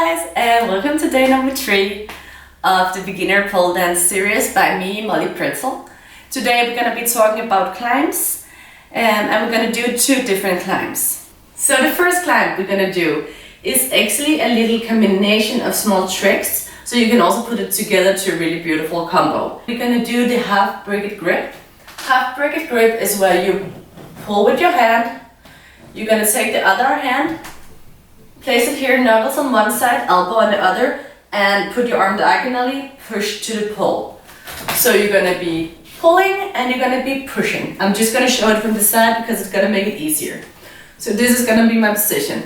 guys, and welcome to day number 3 of the beginner pole dance series by me, Molly Pretzel. Today we're going to be talking about climbs, and we're going to do 2 different climbs. So the first climb we're going to do is actually a little combination of small tricks, so you can also put it together to a really beautiful combo. We're going to do the half bracket grip. Half bracket grip is where you pull with your hand. You're going to take the other hand, place it here, knuckles on one side, elbow on the other, and put your arm diagonally, push to the pole. So you're going to be pulling and you're going to be pushing. I'm just going to show it from the side because it's going to make it easier. So this is going to be my position.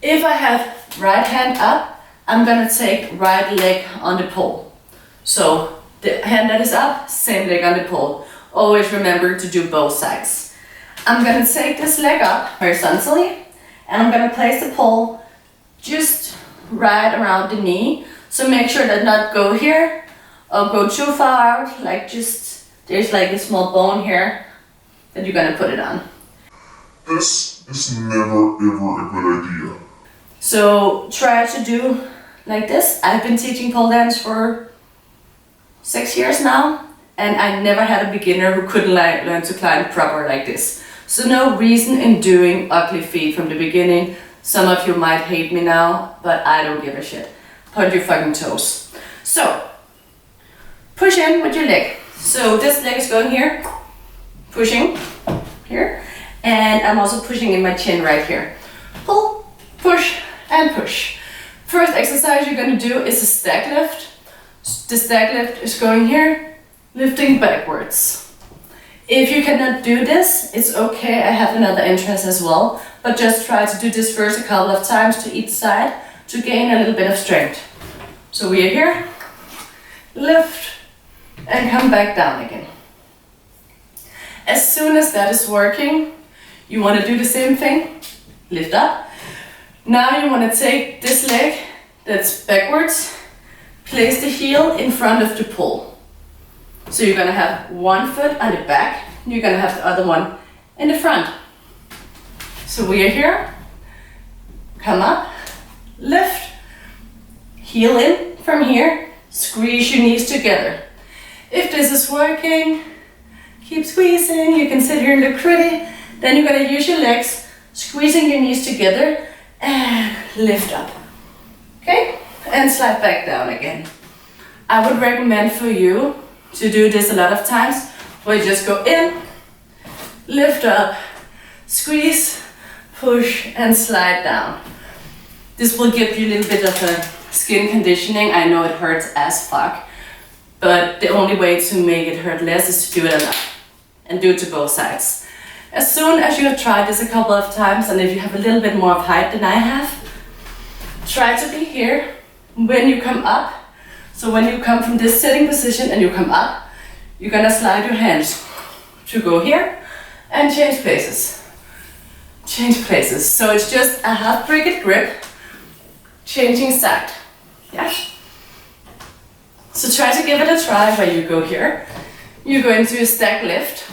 If I have right hand up, I'm going to take right leg on the pole. So the hand that is up, same leg on the pole. Always remember to do both sides. I'm going to take this leg up horizontally, and I'm going to place the pole just right around the knee. So make sure that not go here or go too far out, like just, there's like a small bone here that you're going to put it on. This is never ever a good idea. So try to do like this. I've been teaching pole dance for 6 years now, and I never had a beginner who couldn't learn to climb proper like this. So no reason in doing ugly feet from the beginning. Some of you might hate me now, but I don't give a shit. Point your fucking toes. So, push in with your leg. So this leg is going here, pushing here, and I'm also pushing in my chin right here. Pull, push, and push. First exercise you're going to do is a stack lift. The stack lift is going here, lifting backwards. If you cannot do this, it's okay, I have another entrance as well, but just try to do this first a couple of times to each side to gain a little bit of strength. So we are here, lift, and come back down again. As soon as that is working, you want to do the same thing, lift up. Now you want to take this leg that's backwards, place the heel in front of the pole. So you're going to have one foot on the back, you're going to have the other one in the front. So we are here, come up, lift, heel in from here, squeeze your knees together. If this is working, keep squeezing, you can sit here and look pretty. Then you're going to use your legs, squeezing your knees together and lift up. Okay, and slide back down again. I would recommend for you to do this a lot of times, where you just go in, lift up, squeeze, push, and slide down. This will give you a little bit of a skin conditioning. I know it hurts as fuck, but the only way to make it hurt less is to do it enough and do it to both sides. As soon as you have tried this a couple of times, and if you have a little bit more of height than I have, try to be here when you come up. So when you come from this sitting position and you come up, you're gonna slide your hands to go here and change places. Change places. So it's just a half bracket grip, changing side. Yeah? So try to give it a try where you go here. You go into a stack lift.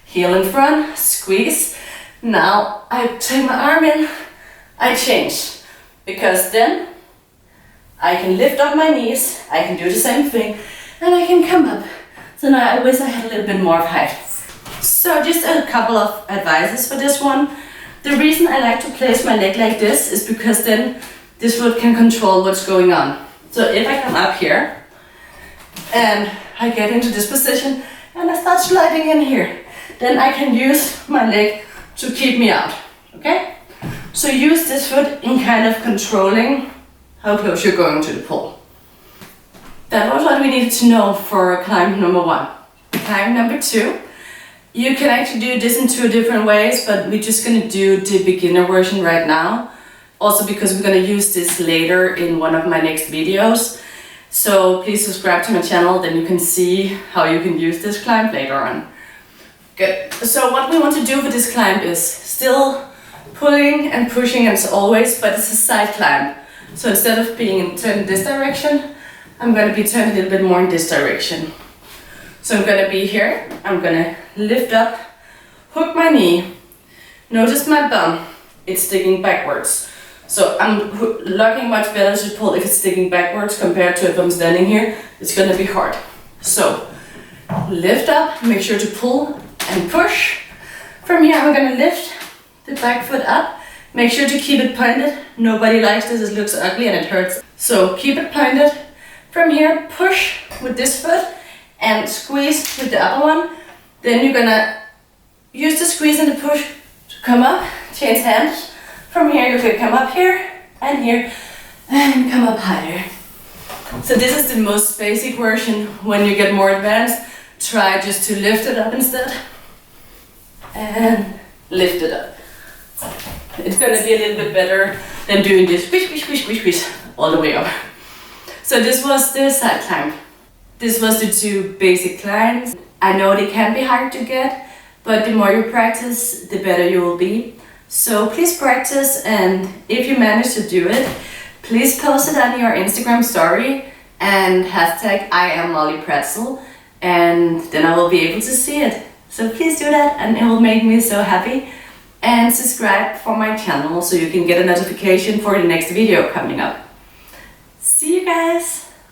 Heel in front, squeeze. Now I take my arm in, I change. Because then I can lift up my knees, I can do the same thing, and I can come up. So now I wish I had a little bit more of height. So just a couple of advices for this one. The reason I like to place my leg like this is because then this foot can control what's going on. So if I come up here, and I get into this position, and I start sliding in here, then I can use my leg to keep me out, okay? So use this foot in kind of controlling how close you're going to the pole. That was what we needed to know for climb number 1. Climb number 2, you can actually do this in 2 different ways, but we're just going to do the beginner version right now. Also because we're going to use this later in one of my next videos. So please subscribe to my channel, then you can see how you can use this climb later on. Good. So what we want to do for this climb is still pulling and pushing as always, but it's a side climb. So instead of being turned in this direction, I'm going to be turned a little bit more in this direction. So I'm going to be here, I'm going to lift up, hook my knee, notice my bum, it's sticking backwards. So I'm locking much better to pull if it's sticking backwards compared to if I'm standing here. It's gonna be hard. So lift up, make sure to pull and push. From here I'm gonna lift the back foot up. Make sure to keep it pointed. Nobody likes this, it looks ugly and it hurts. So keep it pointed. From here, push with this foot and squeeze with the upper one. Then you're gonna use the squeeze and the push to come up, change hands. From here you could come up here and come up higher. So this is the most basic version. When you get more advanced, try just to lift it up instead. And lift it up. It's gonna be a little bit better than doing this squish, squish, squish, squish, squish all the way up. So this was the side climb. This was the 2 basic climbs. I know they can be hard to get, but the more you practice, the better you will be. So please practice, and if you manage to do it, please post it on your Instagram story and hashtag #IamMollyPretzel, and then I will be able to see it. So please do that and it will make me so happy. And subscribe for my channel so you can get a notification for the next video coming up. See you guys!